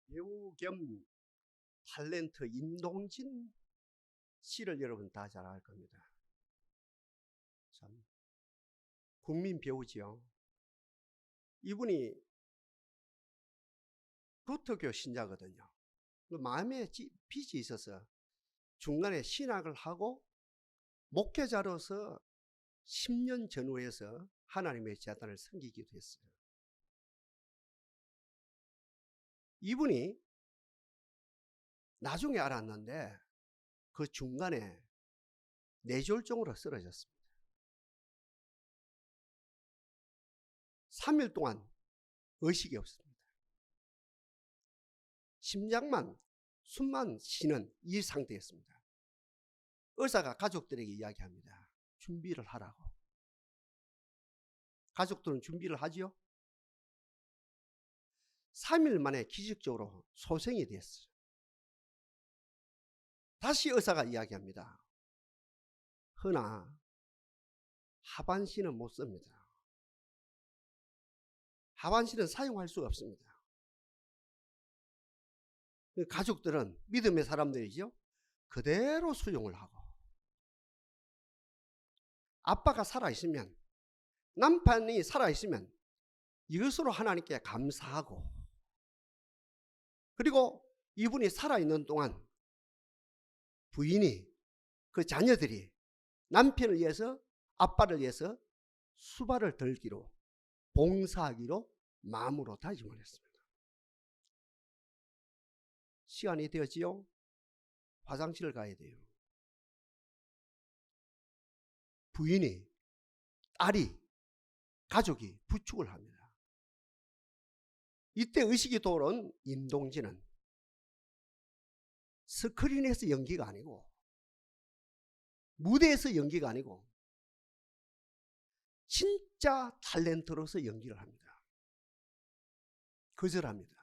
배우 겸 탤런트 임동진 씨를 여러분 다 잘 알 겁니다. 참 국민 배우지요. 이분이 루터교 신자거든요. 마음에 빚이 있어서 중간에 신학을 하고 목회자로서 10년 전후에서 하나님의 재단을 섬기기도 했어요. 이분이 나중에 알았는데 그 중간에 뇌졸중으로 쓰러졌습니다. 3일 동안 의식이 없습니다. 심장만 숨만 쉬는 이 상태였습니다. 의사가 가족들에게 이야기합니다. 준비를 하라고. 가족들은 준비를 하지요. 3일 만에 기적적으로 소생이 됐어요. 다시 의사가 이야기합니다. 허나 하반신은 못 씁니다. 하반신은 사용할 수가 없습니다. 가족들은 믿음의 사람들이죠. 그대로 수용을 하고, 아빠가 살아있으면, 남편이 살아있으면 이것으로 하나님께 감사하고, 그리고 이분이 살아있는 동안 부인이, 그 자녀들이 남편을 위해서, 아빠를 위해서 수발을 들기로, 봉사하기로 마음으로 다짐을 했습니다. 시간이 되었지요. 화장실을 가야 돼요. 부인이, 딸이, 가족이 부축을 합니다. 이때 의식이 돌아온 임동진은 스크린에서 연기가 아니고, 무대에서 연기가 아니고 진짜 탤런트로서 연기를 합니다. 거절합니다.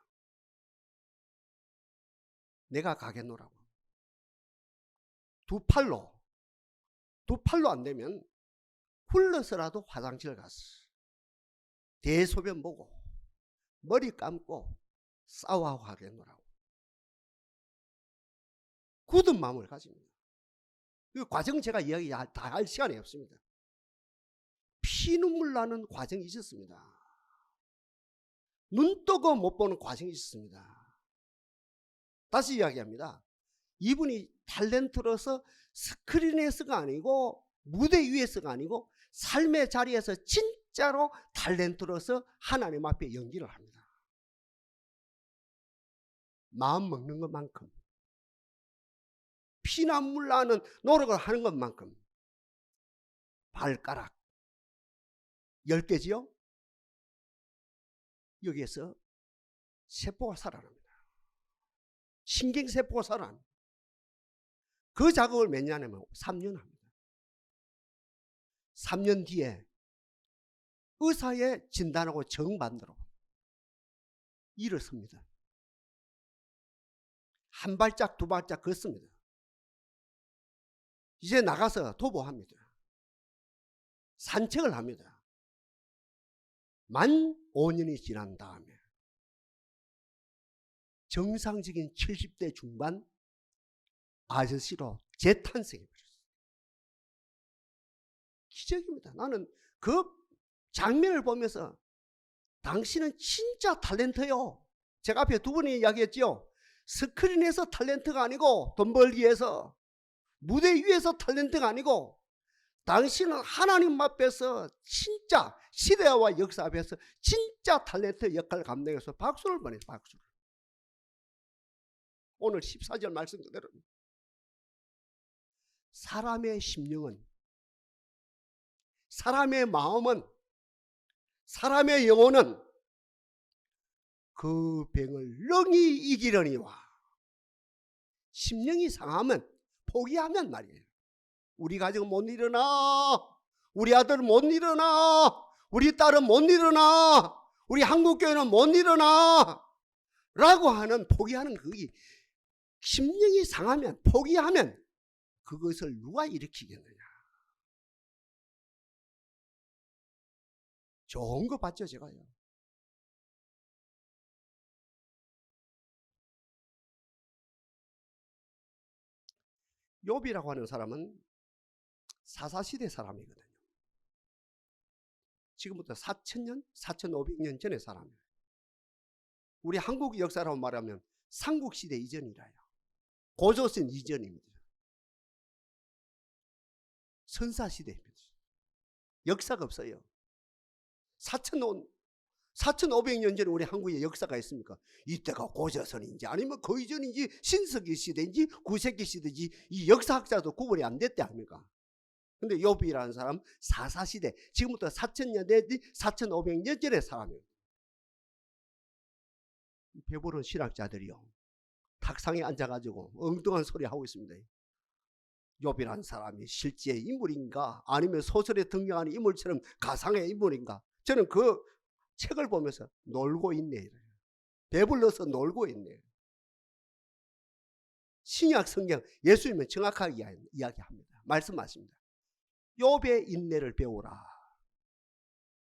내가 가겠노라고. 두 팔로 안 되면 굴러서라도 화장실 가서 대소변 보고 머리 감고 싸워하고 하겠노라고. 굳은 마음을 가집니다. 그 과정 제가 이야기 다 할 시간이 없습니다. 피눈물 나는 과정이 있었습니다. 눈 뜨고 못 보는 과정이 있었습니다. 다시 이야기합니다. 이분이 탤런트로서 스크린에서가 아니고 무대 위에서가 아니고 삶의 자리에서 진짜로 탤런트로서 하나님 앞에 연기를 합니다. 마음 먹는 것만큼, 피눈물 나는 노력을 하는 것만큼 발가락 10개지요? 여기에서 세포가 살아납니다. 신경세포가 살아납니다. 그 작업을 몇 년 하면 3년 합니다. 3년 뒤에 의사의 진단하고 정반대로 일어섭니다. 한 발짝 두 발짝 걷습니다. 이제 나가서 도보합니다. 산책을 합니다. 만 5년이 지난 다음에 정상적인 70대 중반 아저씨로 재탄생해버렸어요. 기적입니다. 나는 그 장면을 보면서 당신은 진짜 탤런트요. 제가 앞에 두 분이 이야기했죠. 스크린에서 탤런트가 아니고 돈 벌기 위해서, 무대 위에서 탤런트가 아니고 당신은 하나님 앞에서 진짜 시대와 역사 앞에서 진짜 탤런트 역할을 감당해서 박수를 보내요. 박수를. 오늘 14절 말씀 그대로 사람의 심령은, 사람의 마음은, 사람의 영혼은 그 병을 능히 이기려니와. 심령이 상하면 포기하면 말이에요. 우리 가정은 못 일어나, 우리 아들은 못 일어나, 우리 딸은 못 일어나, 우리 한국교회는 못 일어나 라고 하는 포기하는 그게, 심령이 상하면 포기하면 그것을 누가 일으키겠느냐. 좋은 거 봤죠 제가요. 욥이라고 하는 사람은 사사시대 사람이거든요. 지금부터 4,000년, 4,500년 전의 사람이에요. 우리 한국 역사라고 말하면 삼국시대 이전이라요. 고조선 이전입니다. 선사시대입니다. 역사가 없어요. 4,500년 전에 우리 한국에 역사가 있습니까? 이때가 고조선인지 아니면 그 이전인지 신석기 시대인지 구세기 시대인지 이 역사학자도 구분이 안 됐대 아닙니까? 근데 욥이라는 사람 사사시대, 지금부터 4,000년 내지 4,500년 전의 사람이에요. 배부른 신학자들이요, 탁상에 앉아가지고 엉뚱한 소리 하고 있습니다. 욥이라는 사람이 실제 인물인가 아니면 소설에 등장하는 인물처럼 가상의 인물인가? 저는 그 책을 보면서 놀고 있네. 배불러서 놀고 있네. 신약 성경 예수님은 정확하게 이야기합니다. 말씀하십니다. 욥의 인내를 배우라.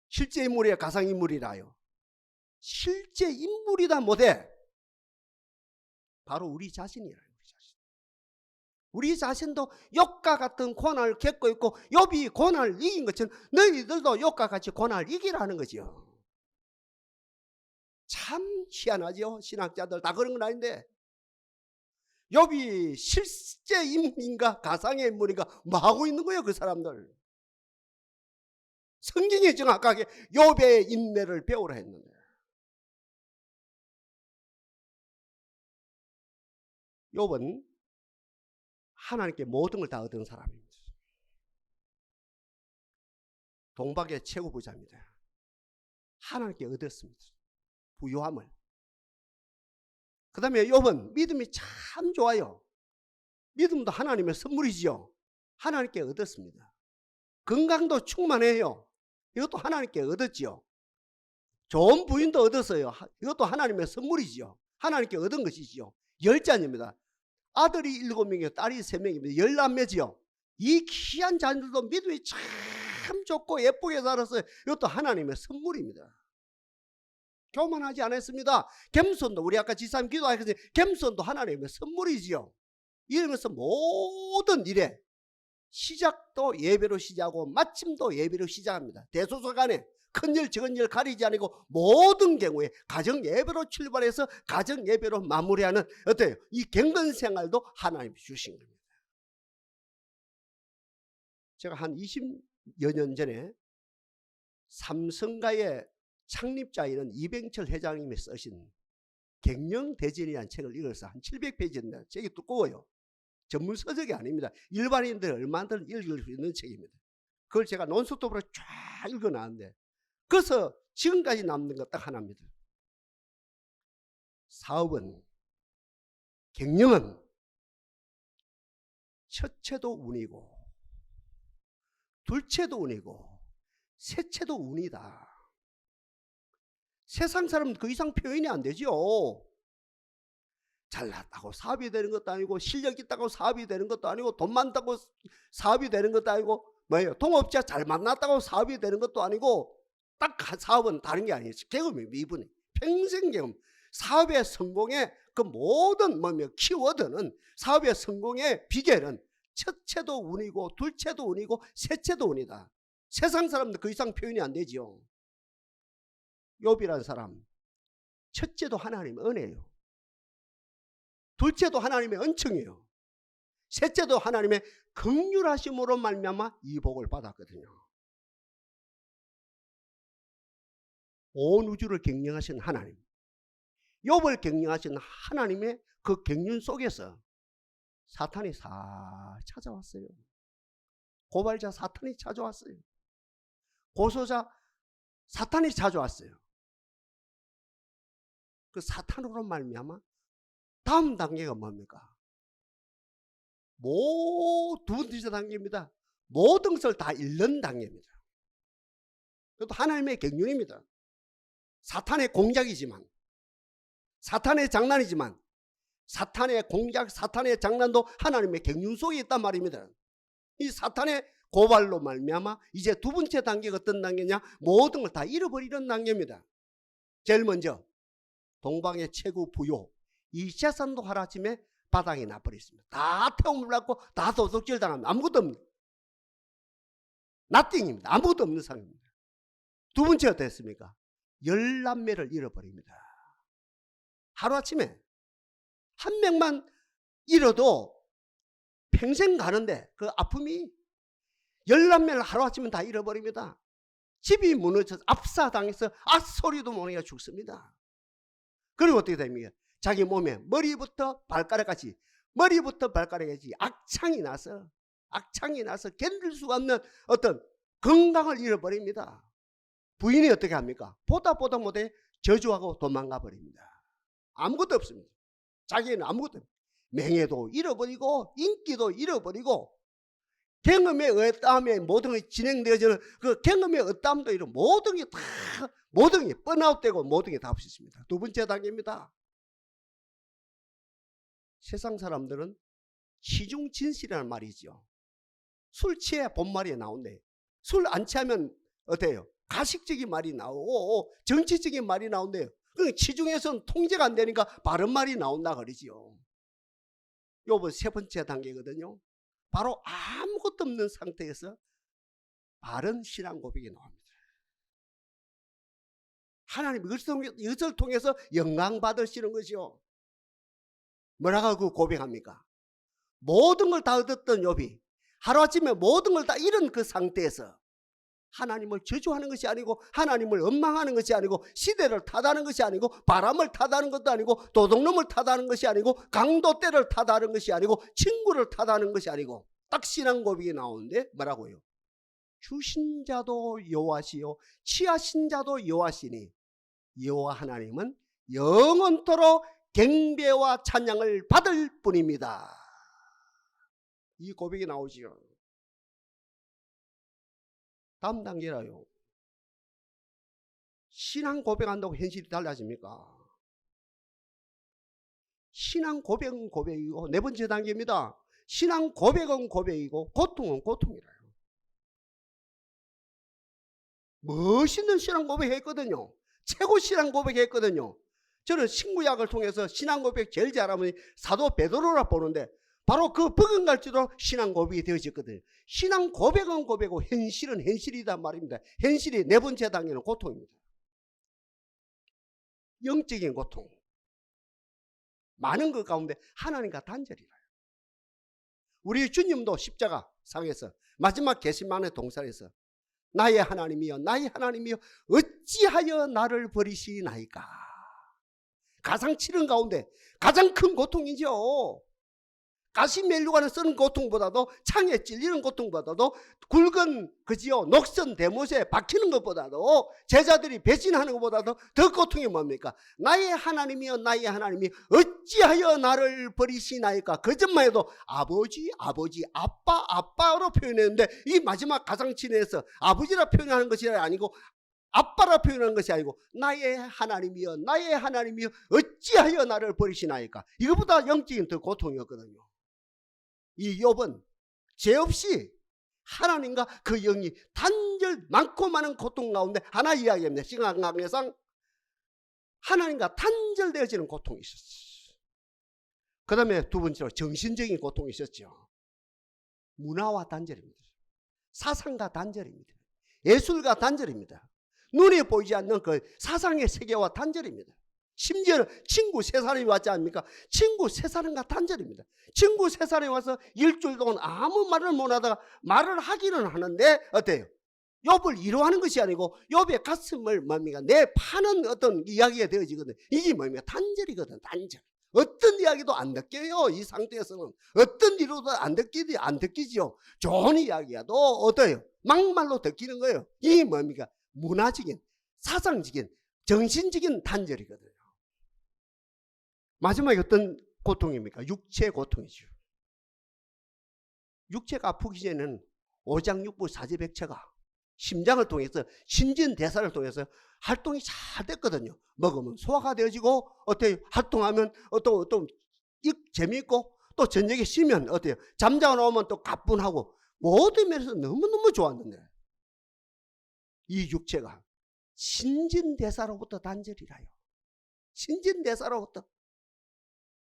실제 인물이야 가상인물이라요? 실제 인물이다 못해 바로 우리 자신이라요. 우리 자신도 욥과 같은 고난을 겪고 있고 욥이 고난을 이긴 것처럼 너희들도 욥과 같이 고난을 이기라는 거죠. 참 희한하죠. 신학자들 다 그런 건 아닌데 욥이 실제 인물인가 가상의 인물인가 뭐 하고 있는 거예요 그 사람들. 성경이 정확하게 욥의 인내를 배우라 했는데 욥은 하나님께 모든 걸 다 얻은 사람입니다. 동방의 최고 부자입니다. 하나님께 얻었습니다. 부유함을. 그 다음에 욥은 믿음이 참 좋아요. 믿음도 하나님의 선물이지요. 하나님께 얻었습니다. 건강도 충만해요. 이것도 하나님께 얻었지요. 좋은 부인도 얻었어요. 이것도 하나님의 선물이지요. 하나님께 얻은 것이지요. 10자녀입니다. 아들이 7명이요 딸이 3명입니다. 10남매지요. 이 귀한 자녀들도 믿음이 참 좋고 예쁘게 자랐어요. 이것도 하나님의 선물입니다. 교만하지 않았습니다. 겸손도 우리 아까 지사님 기도하셨는데 겸손도 하나님의 선물이지요. 이러면서 모든 일에 시작도 예배로 시작하고 마침도 예배로 시작합니다. 대소서간에 큰일 적은일 가리지 않고 모든 경우에 가정 예배로 출발해서 가정 예배로 마무리하는 어때요? 이 경건 생활도 하나님이 주신 겁니다. 제가 한 20여 년 전에 삼성가의 창립자인 이병철 회장님이 쓰신 갱년대전이라는 책을 읽어서 한 700페이지인데 책이 두꺼워요. 전문 서적이 아닙니다. 일반인들 얼마든지 읽을 수 있는 책입니다. 그걸 제가 논스톱으로 쫙 읽어놨는데 그래서 지금까지 남는 것 딱 하나입니다. 사업은, 경영은 첫째도 운이고 둘째도 운이고 셋째도 운이다. 세상 사람은 그 이상 표현이 안 되죠. 잘났다고 사업이 되는 것도 아니고 실력 있다고 사업이 되는 것도 아니고 돈 많다고 사업이 되는 것도 아니고 뭐예요? 동업자 잘 만났다고 사업이 되는 것도 아니고 딱 사업은 다른 게 아니에요. 경험이 미분이 평생 경험. 사업의 성공의 그 모든 키워드는 사업의 성공의 비결은 첫째도 운이고 둘째도 운이고 셋째도 운이다. 세상 사람들 그 이상 표현이 안 되죠. 욥이라는 사람 첫째도 하나님의 은혜예요. 둘째도 하나님의 은총이에요. 셋째도 하나님의 긍휼하심으로 말미암아 이 복을 받았거든요. 온 우주를 경영하신 하나님, 욥을 경영하신 하나님의 그 경륜 속에서 사탄이 싹 찾아왔어요. 고발자 사탄이 찾아왔어요. 고소자 사탄이 찾아왔어요. 그 사탄으로 말미암아 다음 단계가 뭡니까? 두 번째 단계입니다. 모든 것을 다 잃는 단계입니다. 그것도 하나님의 경륜입니다. 사탄의 공작이지만, 사탄의 장난이지만, 사탄의 공작, 사탄의 장난도 하나님의 경륜 속에 있단 말입니다. 이 사탄의 고발로 말미암아 이제 두 번째 단계가 어떤 단계냐? 모든 걸 다 잃어버리는 단계입니다. 제일 먼저 동방의 최고 부요, 이 재산도 하루아침에 바닥에 나버렸습니다. 다 태움을 받고 다 도둑질 당합니다. 아무것도 없는, 나띵입니다. 아무것도 없는 상황입니다. 두 번째 어땠습니까? 10남매를 잃어버립니다. 하루아침에 한 명만 잃어도 평생 가는데 그 아픔이 10남매를 하루아침에 다 잃어버립니다. 집이 무너져서 압사당해서 소리도 못 내가 죽습니다. 그리고 어떻게 됩니까? 자기 몸에 머리부터 발가락까지 악창이 나서 견딜 수가 없는 어떤 건강을 잃어버립니다. 부인이 어떻게 합니까? 보다 못해 저주하고 도망가 버립니다. 아무것도 없습니다. 자기는 아무것도 없습니다. 명예도 잃어버리고 인기도 잃어버리고 경험의 어떠함에 모든 게 진행되어지는 그 경험의 어떠함도 이런 모든 게 번아웃되고 모든 게 다 없었습니다. 두 번째 단계입니다. 세상 사람들은 시중진실이라는 말이죠. 술 취해 본말이 나온대. 술 안 취하면 어때요? 가식적인 말이 나오고 정치적인 말이 나온대요. 그러니까 시중에서는 통제가 안 되니까 바른 말이 나온다 그러지요. 요번 세 번째 단계거든요. 바로 아무것도 없는 상태에서 바른 신앙 고백이 나옵니다. 하나님 이것을 통해서 영광 받으시는 것이요. 뭐라고 고백합니까? 모든 걸 다 얻었던 욥이 하루아침에 모든 걸 다 잃은 그 상태에서 하나님을 저주하는 것이 아니고 하나님을 원망하는 것이 아니고 시대를 탓하는 것이 아니고 바람을 탓하는 것도 아니고 도둑놈을 탓하는 것이 아니고 강도떼를 탓하는 것이 아니고 친구를 탓하는 것이 아니고 딱 신앙 고백이 나오는데 뭐라고요? 주신 자도 여호와시요 취하신 자도 여호와시니 여호와 하나님은 영원토록 경배와 찬양을 받을 뿐입니다. 이 고백이 나오지요. 다음 단계라요. 신앙 고백한다고 현실이 달라집니까? 신앙 고백은 고백이고 네 번째 단계입니다. 신앙 고백은 고백이고 고통은 고통이라요. 멋있는 신앙 고백했거든요. 최고 신앙 고백했거든요. 저는 신구약을 통해서 신앙 고백 제일 잘하면 사도 베드로라 보는데 바로 그 버금갈지도 신앙 고백이 되어졌거든요. 신앙 고백은 고백이고 현실은 현실이란 말입니다. 현실이 네 번째 단계는 고통입니다. 영적인 고통. 많은 것 가운데 하나님과 단절이라요. 우리 주님도 십자가 상에서 마지막 겟세마네 동산에서 나의 하나님이여 나의 하나님이여 어찌하여 나를 버리시나이까. 가장 치른 가운데 가장 큰 고통이죠. 가시 멜류관을 쓰는 고통보다도 창에 찔리는 고통보다도 굵은 그지요 녹선 대못에 박히는 것보다도 제자들이 배신하는 것보다도 더 고통이 뭡니까? 나의 하나님이여 나의 하나님이 어찌하여 나를 버리시나이까. 그전만 해도 아버지 아빠 아빠로 표현했는데 이 마지막 가상친에서 아버지라 표현하는 것이 아니고 아빠라 표현하는 것이 아니고 나의 하나님이여 나의 하나님이여 어찌하여 나를 버리시나이까. 이것보다 영적인 더 고통이었거든요. 이 욥은 죄 없이 하나님과 그 영이 단절 많고 많은 고통 가운데 하나 이야기합니다. 시간 관계상 하나님과 단절되어지는 고통이 있었어요. 그 다음에 두 번째로 정신적인 고통이 있었죠. 문화와 단절입니다. 사상과 단절입니다. 예술과 단절입니다. 눈에 보이지 않는 그 사상의 세계와 단절입니다. 심지어는 친구 3사람이 왔지 않습니까? 친구 3사람과 단절입니다. 친구 3사람이 와서 일주일 동안 아무 말을 못하다가 말을 하기는 하는데 어때요? 욥을 위로하는 것이 아니고 욥의 가슴을 뭡니까? 내파는 어떤 이야기가 되어지거든요. 이게 뭡니까? 단절이거든. 단절. 어떤 이야기도 안 느껴요. 이 상태에서는 어떤 위로도 안 느끼지요. 좋은 이야기야도 어때요? 막말로 듣기는 거예요. 이게 뭡니까? 문화적인 사상적인 정신적인 단절이거든요. 마지막에 어떤 고통입니까? 육체 고통이죠. 육체가 아프기 전에는 오장육부 사지백체가 심장을 통해서 신진대사를 통해서 활동이 잘 됐거든요. 먹으면 소화가 되어지고 어때요? 활동하면 또 재미있고 또 저녁에 쉬면 어때요? 잠자고 나오면 또 가뿐하고 모든 면에서 너무너무 좋았는데 이 육체가 신진대사로부터 단절이라요. 신진대사로부터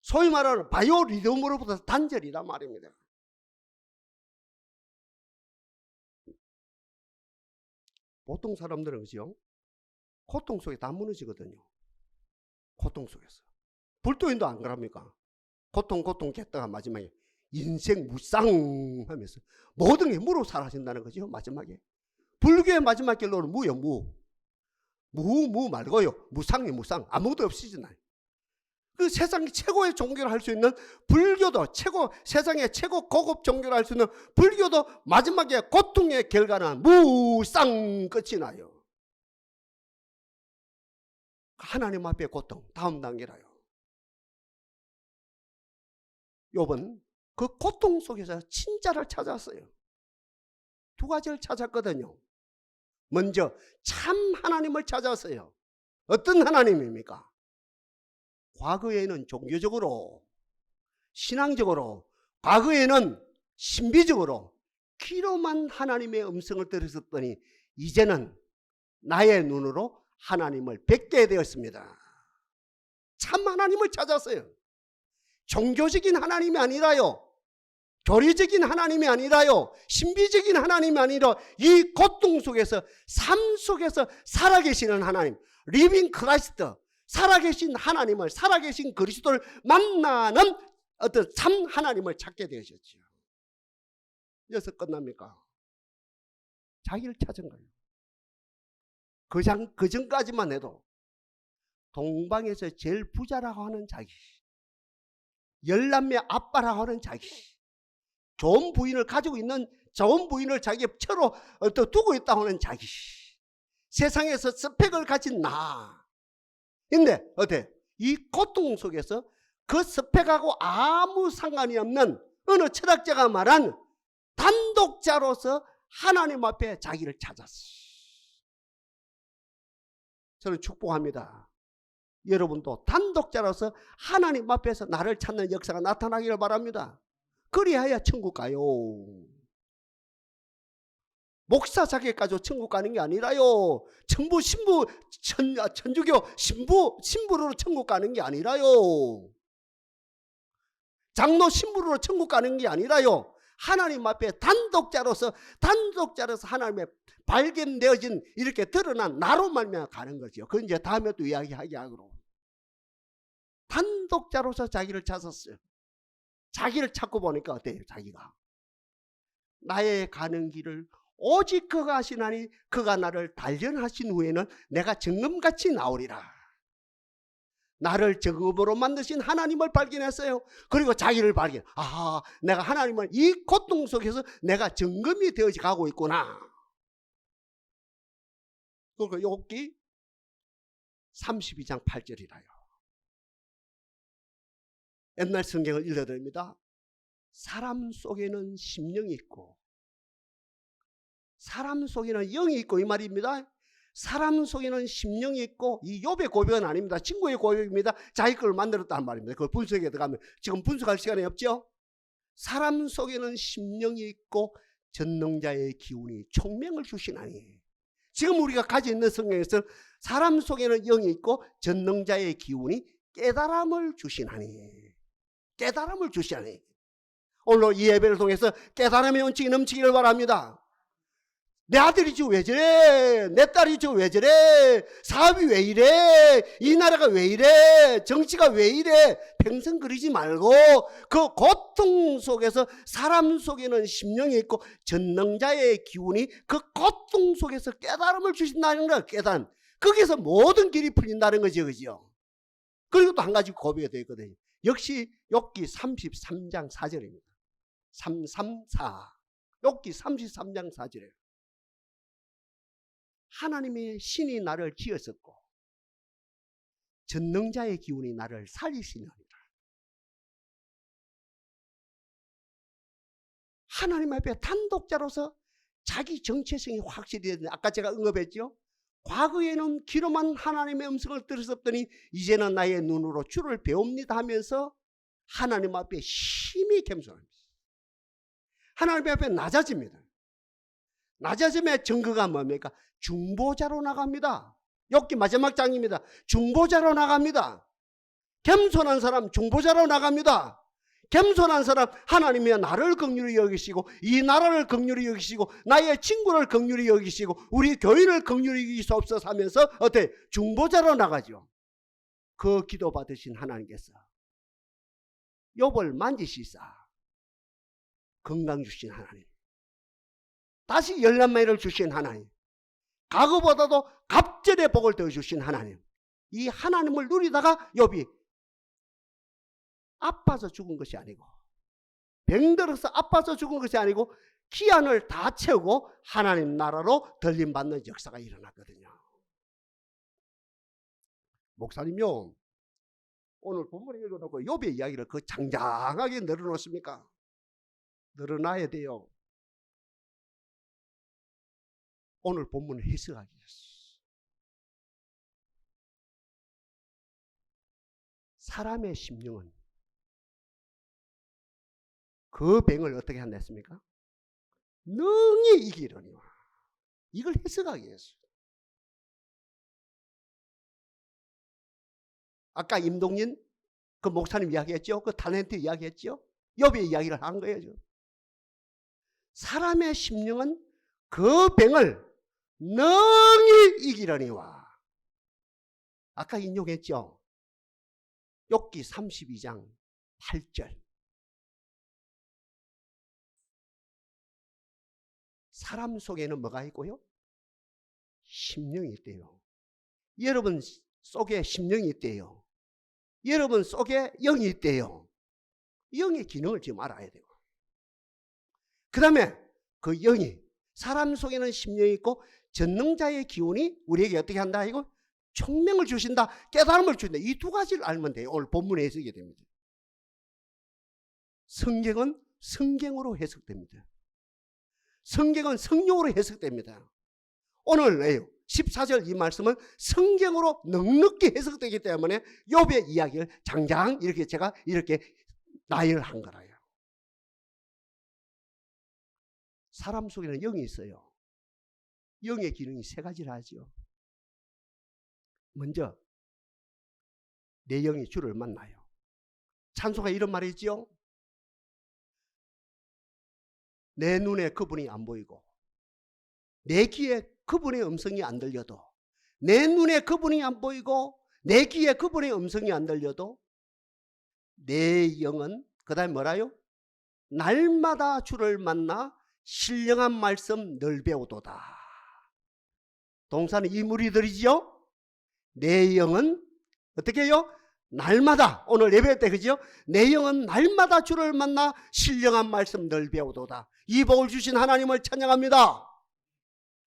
소위 말하는 바이오리듬으로부터 단절이란 말입니다. 보통 사람들은 그죠? 고통 속에 다 무너지거든요. 고통 속에서. 불도인도 안 그럽니까? 고통 겠다가 마지막에 인생 무쌍 하면서 모든 게 무로 사라진다는 거죠. 마지막에. 불교의 마지막 결론은 무요. 무 말고요. 무상이 무상. 아무것도 없어지나요. 그 세상 최고의 종교를 할 수 있는 불교도 세상의 최고 고급 종교를 할 수 있는 불교도 마지막에 고통의 결과는 무쌍 끝이 나요. 하나님 앞에 고통 다음 단계라요. 욥은 그 고통 속에서 진짜를 찾았어요. 두 가지를 찾았거든요. 먼저 참 하나님을 찾았어요. 어떤 하나님입니까? 과거에는 종교적으로, 신앙적으로, 과거에는 신비적으로 귀로만 하나님의 음성을 들었더니 이제는 나의 눈으로 하나님을 뵙게 되었습니다. 참 하나님을 찾았어요. 종교적인 하나님이 아니라요, 교리적인 하나님이 아니라요, 신비적인 하나님이 아니라 이 고통 속에서, 삶 속에서 살아계시는 하나님, 리빙 크라이스트, 살아계신 하나님을, 살아계신 그리스도를 만나는 어떤 참 하나님을 찾게 되셨죠. 여기서 끝납니까? 자기를 찾은 거예요. 그 전까지만 해도 동방에서 제일 부자라고 하는 자기, 열남매 아빠라고 하는 자기, 좋은 부인을 가지고 있는, 좋은 부인을 자기 처로 두고 있다고 하는 자기, 세상에서 스펙을 가진 나. 근데 어때? 이 고통 속에서 그 스펙하고 아무 상관이 없는 어느 철학자가 말한 단독자로서 하나님 앞에 자기를 찾았어. 저는 축복합니다. 여러분도 단독자로서 하나님 앞에서 나를 찾는 역사가 나타나기를 바랍니다. 그리하여 천국 가요. 목사 자격 가지고 천국 가는 게 아니라요, 천주교 신부로 천국 가는 게 아니라요, 장로 신부로 천국 가는 게 아니라요, 하나님 앞에 단독자로서 하나님의 발견되어진, 이렇게 드러난 나로 말미암아 가는 거죠. 그건 이제 다음에 또 이야기하기 하기로. 단독자로서 자기를 찾았어요. 자기를 찾고 보니까 어때요? 자기가 나의 가는 길을 오직 그가 하시나니 그가 나를 단련하신 후에는 내가 정금같이 나오리라. 나를 정금으로 만드신 하나님을 발견했어요. 그리고 자기를 발견. 아, 내가 하나님을 이 고통 속에서 내가 정금이 되어 가고 있구나. 그러니까 욥기 32장 8절이라요. 옛날 성경을 읽어드립니다. 사람 속에는 심령이 있고, 사람 속에는 영이 있고, 이 말입니다. 사람 속에는 심령이 있고, 이 욥의 고백은 아닙니다. 친구의 고백입니다. 자기 걸 만들었다는 말입니다. 그걸 분석에 들어가면 지금 분석할 시간이 없죠. 사람 속에는 심령이 있고 전능자의 기운이 총명을 주시나니. 지금 우리가 가지고 있는 성경에서 사람 속에는 영이 있고 전능자의 기운이 깨달음을 주시나니. 깨달음을 주시나니. 오늘 이 예배를 통해서 깨달음의 원칙이 넘치기를 바랍니다. 내 아들이 지금 왜 저래? 내 딸이 지금 왜 저래? 사업이 왜 이래? 이 나라가 왜 이래? 정치가 왜 이래? 평생 그러지 말고 그 고통 속에서 사람 속에는 심령이 있고 전능자의 기운이 그 고통 속에서 깨달음을 주신다는 거야. 깨달음. 거기서 모든 길이 풀린다는 거죠. 그죠? 그리고 또 한 가지 고백이 되어 있거든요. 역시 욥기 33장 4절입니다. 334. 욥기 33장 4절이에요. 하나님의 신이 나를 지었었고 전능자의 기운이 나를 살리시느니라. 하나님 앞에 단독자로서 자기 정체성이 확실히 되는, 아까 제가 언급했죠. 과거에는 귀로만 하나님의 음성을 들었더니 이제는 나의 눈으로 주를 배웁니다 하면서 하나님 앞에 심히 겸손합니다. 하나님 앞에 낮아집니다. 낮아짐의 증거가 뭡니까? 중보자로 나갑니다. 욥기 마지막 장입니다. 중보자로 나갑니다. 겸손한 사람 중보자로 나갑니다. 겸손한 사람 하나님이 나를 긍휼히 여기시고 이 나라를 긍휼히 여기시고 나의 친구를 긍휼히 여기시고 우리 교인을 긍휼히 여기시옵소서 하면서 어때? 중보자로 나가죠. 그 기도 받으신 하나님께서 욥을 만지시사 건강 주신 하나님, 다시 열남매를 주신 하나님, 과거보다도 갑절의 복을 더 주신 하나님, 이 하나님을 누리다가 욥이 아파서 죽은 것이 아니고 병들어서 아파서 죽은 것이 아니고 기한을 다 채우고 하나님 나라로 들림받는 역사가 일어났거든요. 목사님요, 오늘 본문을 읽어놓고 욥의 이야기를 그 장장하게 늘어놓습니까? 늘어놔야 돼요. 오늘 본문을 해석하기 위해서. 사람의 심령은 그 병을 어떻게 한다 했습니까? 능히 이기려니와. 이걸 해석하기 위해서. 아까 임동진 그 목사님 이야기했죠? 그 탤런트 이야기했죠? 욥의 이야기를 한 거예요. 사람의 심령은 그 병을 능히 이기려니와. 아까 인용했죠? 욥기 32장 8절. 사람 속에는 뭐가 있고요? 심령이 있대요. 여러분 속에 심령이 있대요. 여러분 속에 영이 있대요. 영의 기능을 지금 알아야 돼요. 그 다음에 그 영이, 사람 속에는 심령이 있고 전능자의 기운이 우리에게 어떻게 한다? 이거 총명을 주신다, 깨달음을 주신다. 이 두 가지를 알면 돼요. 오늘 본문에 해석이 됩니다. 성경은 성경으로 해석됩니다. 성경은 성령으로 해석됩니다. 오늘 14절 이 말씀은 성경으로 넉넉히 해석되기 때문에 욥의 이야기를 장장 이렇게 제가 이렇게 나열한 거라요. 사람 속에는 영이 있어요. 영의 기능이 세 가지를 하죠. 먼저 내 영이 주를 만나요. 찬송가 이런 말이 있죠. 내 눈에 그분이 안 보이고 내 귀에 그분의 음성이 안 들려도, 내 눈에 그분이 안 보이고 내 귀에 그분의 음성이 안 들려도 내 영은 그 다음에 뭐라요? 날마다 주를 만나 신령한 말씀 늘 배우도다. 동사는 이 무리들이지요. 내 영은 어떻게 해요? 날마다, 오늘 예배 때 그죠? 내 영은 날마다 주를 만나 신령한 말씀 늘 배우도다. 이 복을 주신 하나님을 찬양합니다.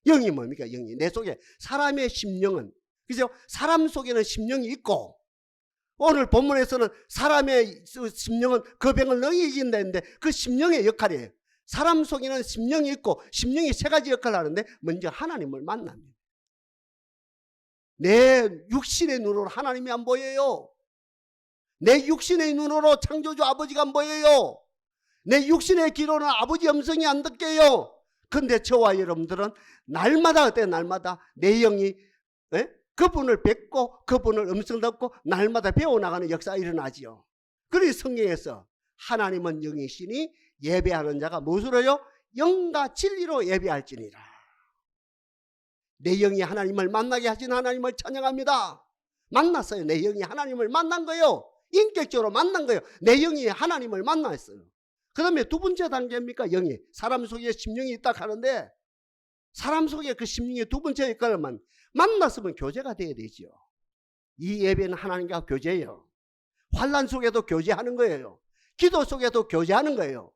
영이 뭡니까? 영이 내 속에, 사람의 심령은 그죠? 사람 속에는 심령이 있고, 오늘 본문에서는 사람의 심령은 그 병을 능히 이긴다 했는데 그 심령의 역할이에요. 사람 속에는 심령이 있고 심령이 세 가지 역할을 하는데 먼저 하나님을 만납니다. 내 육신의 눈으로 하나님이 안 보여요. 내 육신의 눈으로 창조주 아버지가 안 보여요. 내 육신의 귀로는 아버지 음성이 안 듣게요. 근데 저와 여러분들은 날마다 어때요? 날마다 내 영이 그분을 뵙고 그분을 음성 듣고 날마다 배워나가는 역사가 일어나지요. 그래서 성경에서 하나님은 영이시니 예배하는 자가 무엇으로 해요? 영과 진리로 예배할지니라. 내 영이 하나님을 만나게 하신 하나님을 찬양합니다. 만났어요. 내 영이 하나님을 만난 거예요. 인격적으로 만난 거예요. 내 영이 하나님을 만났어요. 그 다음에 두 번째 단계입니까? 영이. 사람 속에 심령이 있다 하는데 사람 속에 그 심령의 두 번째 역할만 만났으면 교제가 돼야 되죠. 이 예배는 하나님과 교제예요. 환난 속에도 교제하는 거예요. 기도 속에도 교제하는 거예요.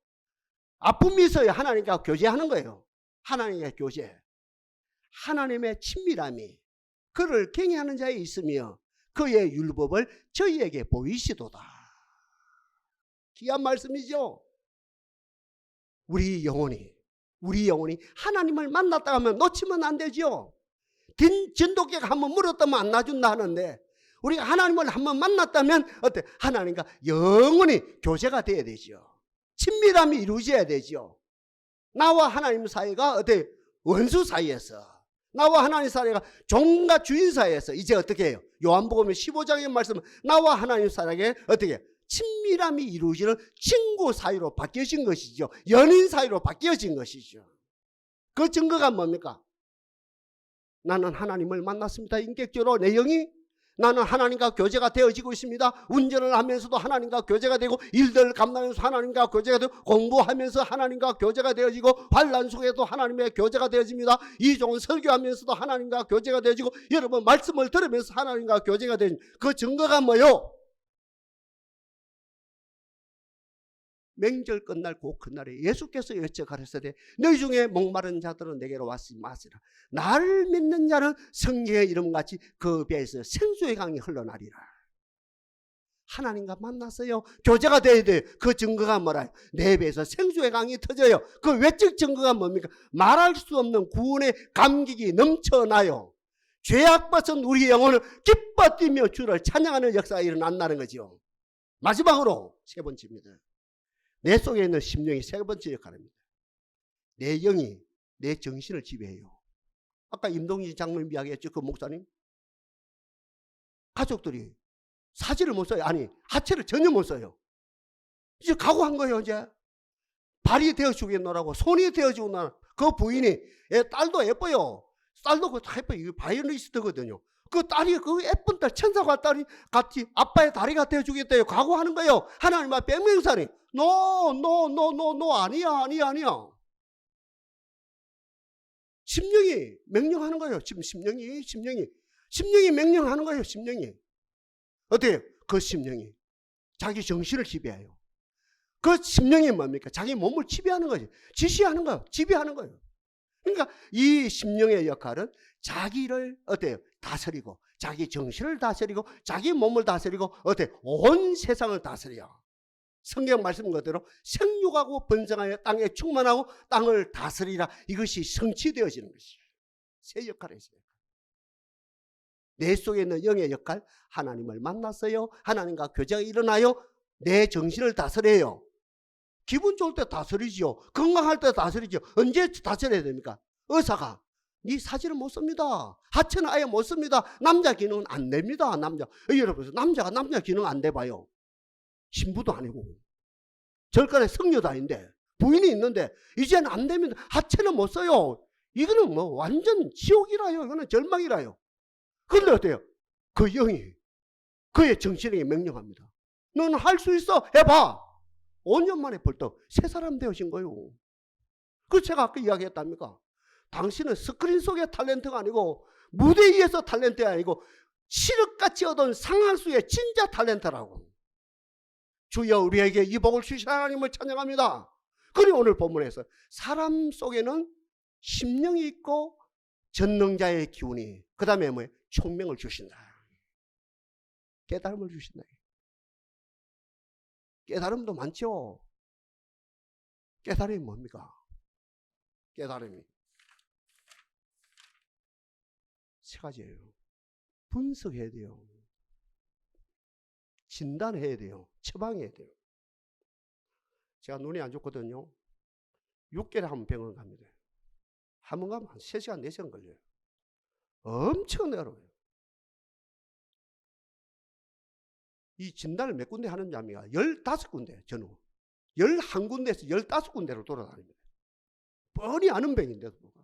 아픔이 있어요. 하나님과 교제하는 거예요. 하나님과 교제. 하나님의 친밀함이 그를 경외하는 자에 있으며 그의 율법을 저희에게 보이시도다. 귀한 말씀이죠. 우리 영혼이 하나님을 만났다 하면 놓치면 안 되죠. 진돗개가 한번 물었다면 안 놔준다 하는데 우리가 하나님을 한번 만났다면 어때? 하나님과 영원히 교제가 돼야 되죠. 친밀함이 이루어져야 되죠. 나와 하나님 사이가 어때? 원수 사이에서 나와 하나님 사이가 종과 주인 사이에서 이제 어떻게 해요? 요한복음 15장의 말씀은 나와 하나님 사이에 어떻게 해요? 친밀함이 이루어지는 친구 사이로 바뀌어진 것이죠. 연인 사이로 바뀌어진 것이죠. 그 증거가 뭡니까? 나는 하나님을 만났습니다. 인격적으로 내 영이 나는 하나님과 교제가 되어지고 있습니다. 운전을 하면서도 하나님과 교제가 되고, 일들을 감당하면서 하나님과 교제가 되고, 공부하면서 하나님과 교제가 되어지고, 환난 속에도 하나님의 교제가 되어집니다. 이종은 설교하면서도 하나님과 교제가 되어지고, 여러분 말씀을 들으면서 하나님과 교제가 되어집니다. 그 증거가 뭐요? 맹절 끝날 그 그날에 예수께서 여쭤 가르치되 너희 중에 목마른 자들은 내게로 왔으니 마시라. 나를 믿는 자는 성경의 이름같이 그 배에서 생수의 강이 흘러나리라. 하나님과 만났어요. 교제가 돼야 돼요. 그 증거가 뭐라요? 내 배에서 생수의 강이 터져요. 그 외적 증거가 뭡니까? 말할 수 없는 구원의 감격이 넘쳐나요. 죄악 벗은 우리의 영혼을 기뻐 뛰며 주를 찬양하는 역사가 일어난다는 거죠. 마지막으로 세 번째입니다. 내 속에 있는 심령이 세 번째 역할입니다. 내 영이 내 정신을 지배해요. 아까 임동진 장로님 이야기했죠. 그 목사님. 가족들이 사지를 못 써요. 아니, 하체를 전혀 못 써요. 이제 각오한 거예요. 이제 발이 되어주겠노라고, 손이 되어주겠노라고. 그 부인이, 딸도 예뻐요. 딸도 그 예뻐요. 이거 바이올리스트거든요. 그 딸이, 그 예쁜 딸, 천사가 딸이 같이 아빠의 다리가 되어주겠대요. 각오하는 거예요. 하나님 앞에 맹명사니. No, 아니야. 심령이 명령하는 거예요. 지금 심령이 명령하는 거예요. 심령이. 어때요? 그 심령이 자기 정신을 지배해요. 그 심령이 뭡니까? 자기 몸을 지배하는 거죠. 지시하는 거예요. 지배하는 거예요. 그러니까 이 심령의 역할은 자기를 어때요? 다스리고, 자기 정신을 다스리고, 자기 몸을 다스리고, 어때요? 온 세상을 다스려. 성경 말씀 그대로 생육하고 번성하여 땅에 충만하고 땅을 다스리라. 이것이 성취되어지는 것이에요. 세 역할이 있어요. 내 속에 있는 영의 역할, 하나님을 만났어요. 하나님과 교제가 일어나요. 내 정신을 다스려요. 기분 좋을 때 다스리죠. 건강할 때 다스리죠. 언제 다스려야 됩니까? 의사가 네 사지를 못 씁니다. 하체는 아예 못 씁니다. 남자 기능은 안 됩니다. 여러분, 남자가 남자 기능 안 돼봐요. 신부도 아니고 절간에 성녀도 아닌데 부인이 있는데 이제는 안 됩니다. 하체는 못 써요. 이거는 뭐 완전 지옥이라요. 이거는 절망이라요. 그런데 어때요? 그 영이, 그의 정신에게 명령합니다. 너는 할 수 있어. 해봐. 5년 만에 벌떡 새 사람 되어진 거예요. 그래서 제가 아까 이야기했답니까? 당신은 스크린 속의 탤런트가 아니고, 무대 위에서 탤런트가 아니고, 시륵같이 얻은 상한수의 진짜 탤런트라고. 주여 우리에게 이 복을 주신 하나님을 찬양합니다. 그리고 오늘 본문에서 사람 속에는 심령이 있고 전능자의 기운이, 그 다음에 뭐예요? 총명을 주신다. 깨달음을 주신다. 깨달음도 많죠. 깨달음이 뭡니까? 깨달음이 세 가지예요. 분석해야 돼요. 진단해야 돼요. 처방해야 돼요. 제가 눈이 안 좋거든요. 6개월에 한 번 병원 갑니다. 한 번 가면 한 3시간, 4시간 걸려요. 엄청 어려워요. 이 진단을 몇 군데 하는지 압니까? 15군데, 저는. 11군데에서 15군데로 돌아다닙니다. 뻔히 아는 병인데도 뭐가.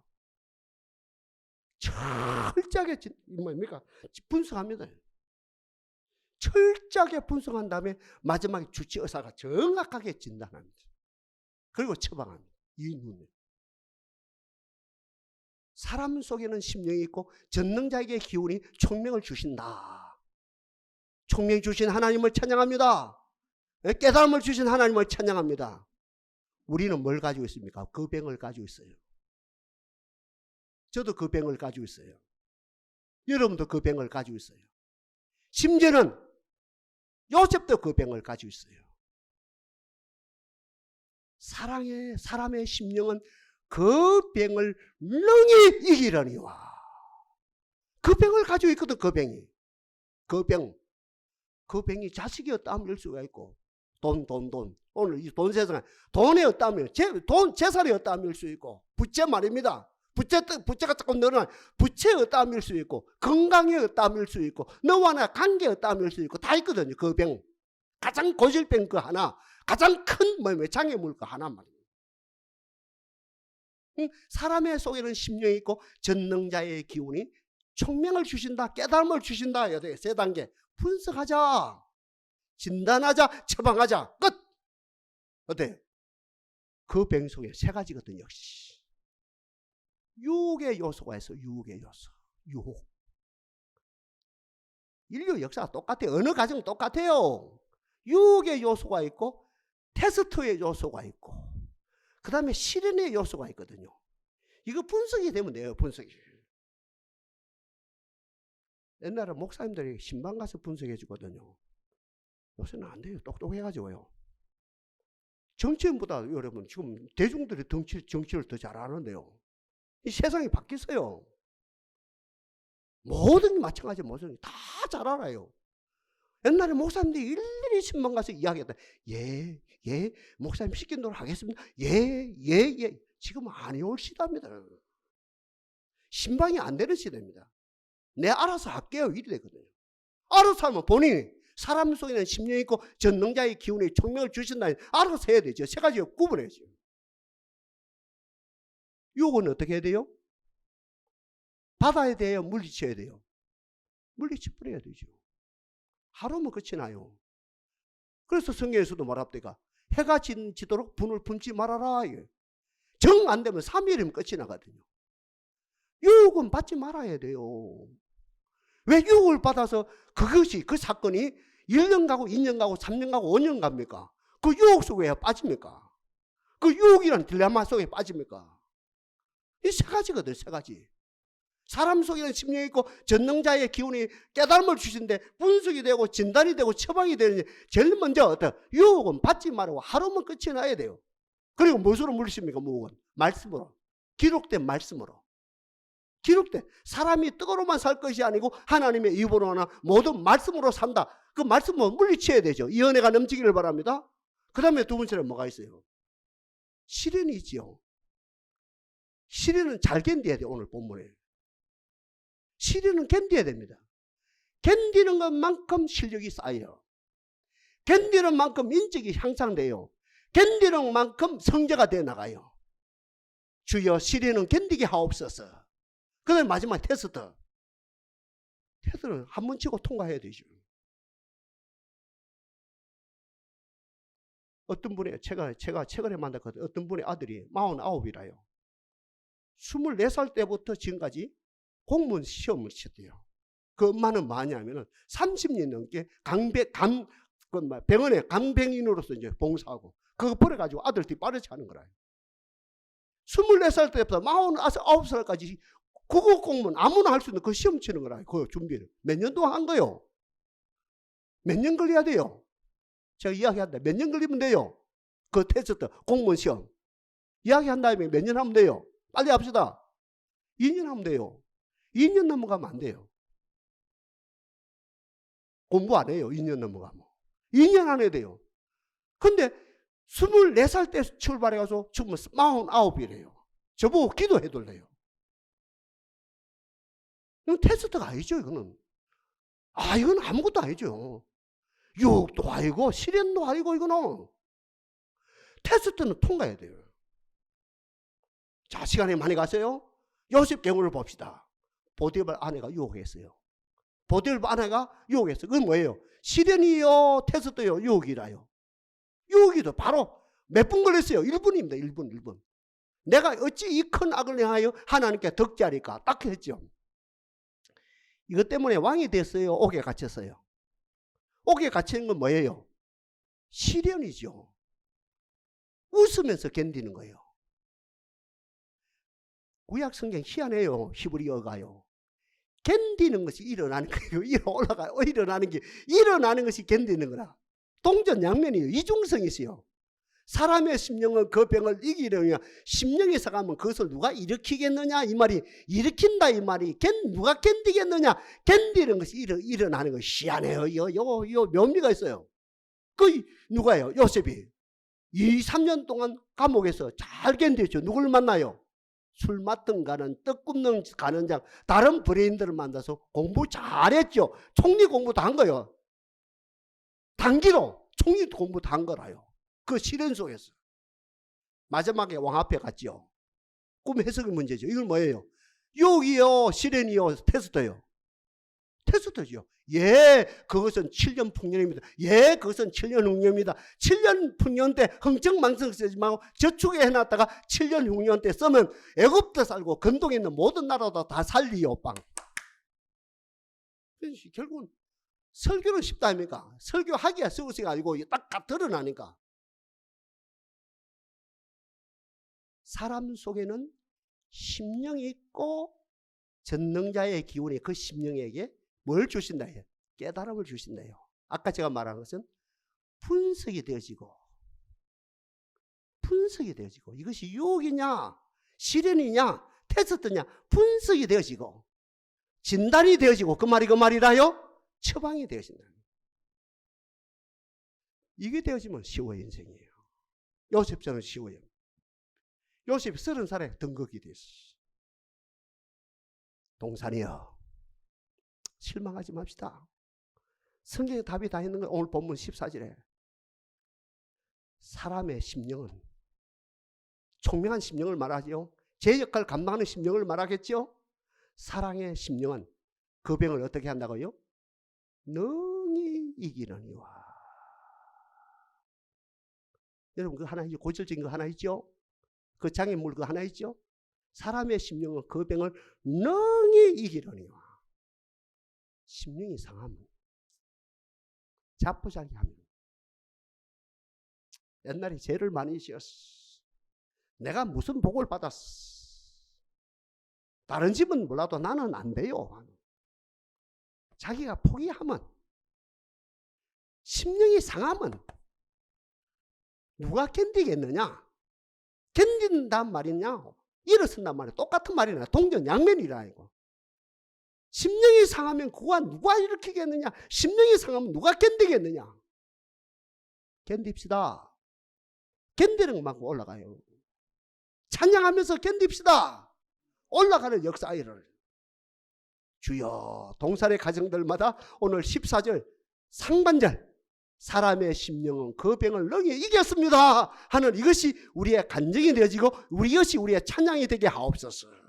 철저하게 뭡니까? 분석합니다. 철저하게 분석한 다음에 마지막에 주치 의사가 정확하게 진단합니다. 그리고 처방합니다. 이 눈에. 사람 속에는 심령이 있고 전능자에게 기운이 총명을 주신다. 총명 주신 하나님을 찬양합니다. 깨달음을 주신 하나님을 찬양합니다. 우리는 뭘 가지고 있습니까? 그 병을 가지고 있어요. 저도 그 병을 가지고 있어요. 여러분도 그 병을 가지고 있어요. 심지어는 요셉도 그 병을 가지고 있어요. 사람의 심령은 그 병을 능히 이기려니와. 그 병을 가지고 있거든. 그 병이. 그 병이 자식이 없다면 일 수가 있고, 돈. 오늘 이 돈 세상에 돈이 없다면, 재산이 없다면 일 수 있고, 부채 말입니다. 부채가 조금 늘어나. 부채의 어떠함일 수 있고, 건강의 어떠함일 수 있고, 너와 나 관계의 어떠함일 수 있고, 다 있거든요. 그 병. 가장 고질병 그 하나, 가장 큰 장애물 그 하나 말이에요. 사람의 속에는 심령이 있고, 전능자의 기운이 총명을 주신다, 깨달음을 주신다. 세 단계. 분석하자, 진단하자, 처방하자. 끝. 어때요? 그 병 속에 세 가지거든요. 역시 유혹의 요소가 있어. 유혹의 요소. 유혹. 인류 역사가 똑같아요. 어느 가정 똑같아요. 유혹의 요소가 있고, 테스트의 요소가 있고, 그 다음에 실현의 요소가 있거든요. 이거 분석이 되면 돼요. 분석이. 옛날에 목사님들이 신방 가서 분석해 주거든요. 요새는 안 돼요. 똑똑해가지고요. 정치인보다 여러분 지금 대중들이 정치를 더 잘하는데요. 이 세상이 바뀌었어요. 모든 게 마찬가지. 모든 게 다 잘 알아요. 옛날에 목사님들이 일일이 신방 가서 이야기했다. 예, 목사님 시킨 대로 하겠습니다. 예. 지금 아니 올 시대입니다. 신방이 안 되는 시대입니다. 내 알아서 할게요. 이래 되거든요. 알아서 하면 본인이 사람 속에는 심령이 있고 전능자의 기운이 총명을 주신다니 알아서 해야 되죠. 세 가지 구분해야죠. 유혹은 어떻게 해야 돼요? 받아야 돼요? 물리쳐야 돼요? 물리쳐 버려야 되죠. 하루면 끝이 나요. 그래서 성경에서도 말합니다. 해가 지도록 분을 품지 말아라. 정 안 되면 3일이면 끝이 나거든요. 유혹은 받지 말아야 돼요. 왜 유혹을 받아서 그 사건이 1년 가고 2년 가고 3년 가고 5년 갑니까? 그 유혹 속에 빠집니까? 그 유혹이라는 딜레마 속에 빠집니까? 이 세 가지거든. 세 가지. 사람 속에는 심령이 있고 전능자의 기운이 깨달음을 주신데 분석이 되고 진단이 되고 처방이 되는 제일 먼저 어떤 유혹은 받지 말고 하루면 끝이 나야 돼요. 그리고 무엇으로 물리십니까? 무혹은 말씀으로. 기록된 말씀으로. 기록된 사람이 떡으로만 살 것이 아니고 하나님의 입으로나 모든 말씀으로 산다. 그 말씀은 물리쳐야 되죠. 이 은혜가 넘치기를 바랍니다. 그 다음에 두 번째는 뭐가 있어요? 실현이 있죠. 실현은 잘 견뎌야 돼요. 오늘 본문에. 실현은 견뎌야 됩니다. 견디는 것만큼 실력이 쌓여요. 견디는 만큼 인적이 향상돼요. 견디는 만큼 성자가 되어 나가요. 주여 시련은 견디게 하옵소서. 그 다음에 마지막 테스트. 테스트는 한 번 치고 통과해야 되죠. 어떤 분이 제가 최근에 만났거든요. 어떤 분의 아들이 49이라요. 24살 때부터 지금까지 공무원 시험을 치대요. 그 엄마는 뭐냐면은 30년 넘게 병원에 간병인으로서 이제 봉사하고 그거 버려가지고 아들 뒤 빠르지 하는 거라요. 24살 때부터 49살까지 국어 공무원 아무나 할 수 있는 그 시험 치는 거라요. 그 준비를. 몇 년 동안 한 거요. 몇 년 걸려야 돼요. 제가 이야기한다. 몇 년 걸리면 돼요. 그 테스트 공무원 시험. 이야기한 다음에 몇 년 하면 돼요. 빨리 합시다. 2년 하면 돼요. 2년 넘어가면 안 돼요. 공부 안 해요. 2년 넘어가면. 2년 안 해야 돼요. 근데 24살 때 출발해가지고 지금 49이래요. 저보고 기도해둘래요. 이건 테스트가 아니죠. 이거는. 이건 아무것도 아니죠. 유혹도 아니고 시련도 아니고 이거는. 테스트는 통과해야 돼요. 자, 시간이 많이 갔어요. 요셉 경우를 봅시다. 보디발 아내가 유혹했어요. 보디발 아내가 유혹했어요. 그건 뭐예요? 시련이요, 테스트요, 유혹이라요. 유혹이도 바로 몇 분 걸렸어요? 1분입니다. 1분. 내가 어찌 이 큰 악을 행하여 하나님께 덕지하리까? 딱 했죠. 이것 때문에 왕이 됐어요? 옥에 갇혔어요? 옥에 갇히는 건 뭐예요? 시련이죠. 웃으면서 견디는 거예요. 구약 성경 희한해요. 히브리어가요. 견디는 것이 일어나는 거예요. 일어나는 것이 견디는 거라. 동전 양면이에요. 이중성이 있어요. 사람의 심령은 그 병을 이기려면 심령이 상하면 그것을 누가 일으키겠느냐 이 말이, 일으킨다 이 말이, 누가 견디겠느냐. 견디는 것이 일어나는 것이 희한해요. 요 묘미가 있어요. 그 누가요? 요셉이 2, 3년 동안 감옥에서 잘 견디죠. 누굴 만나요? 술 맡은 가는, 떡 굽는 가는 장, 다른 브레인들을 만나서 공부 잘했죠. 총리 공부도 한 거예요. 단기로 총리 공부도 한 거라요. 그 실현 속에서. 마지막에 왕 앞에 갔죠. 꿈 해석의 문제죠. 이건 뭐예요? 유혹이요, 실현이요, 테스트요. 테스트죠. 예, 그것은 7년 풍년입니다. 예, 그것은 7년 흉년입니다. 7년 풍년 때 흥청망청 쓰지 말고 저축에 해놨다가 7년 흉년 때 쓰면 애굽도 살고 근동에 있는 모든 나라도 다 살리요, 빵. 결국은 설교는 쉽다 아닙니까? 설교하기가 쓰고서가 아니고 딱 드러나니까. 사람 속에는 심령이 있고 전능자의 기운이 그 심령에게 뭘 주신다 해요? 깨달음을 주신다요. 아까 제가 말한 것은 분석이 되어지고 이것이 유혹이냐 실현이냐 테스트냐 분석이 되어지고 진단이 되어지고 그 말이라요? 처방이 되어진다. 이게 되어지면 쉬워요. 인생이에요. 요셉처럼 쉬워요. 요셉이 30살에 등극이 됐어. 동산이여, 실망하지 맙시다. 성경에 답이 다 있는 거. 오늘 본문 14절에 사람의 심령은 총명한 심령을 말하죠. 제 역할 감당하는 심령을 말하겠죠. 사랑의 심령은 그 병을 어떻게 한다고요? 능히 이기느니와. 여러분 그 하나 있죠. 고질적인 거 하나 있죠. 그 장애물 그 하나 있죠. 사람의 심령은 그 병을 능히 이기느니와. 심령이 상하면, 자포자기하면, 옛날에 죄를 많이 지었어. 내가 무슨 복을 받았어. 다른 집은 몰라도 나는 안 돼요. 자기가 포기하면, 심령이 상하면 누가 견디겠느냐? 견딘단 말이냐? 일어선단 말이야. 똑같은 말이나 동전 양면이라 이거. 심령이 상하면 그가 누가 일으키겠느냐? 심령이 상하면 누가 견디겠느냐? 견딥시다. 견디는 것만큼 올라가요. 찬양하면서 견딥시다. 올라가는 역사를. 주여, 동산의 가정들마다 오늘 14절 상반절 사람의 심령은 그 병을 능히 이겼습니다 하는 이것이 우리의 간증이 되어지고 이것이 우리의 찬양이 되게 하옵소서.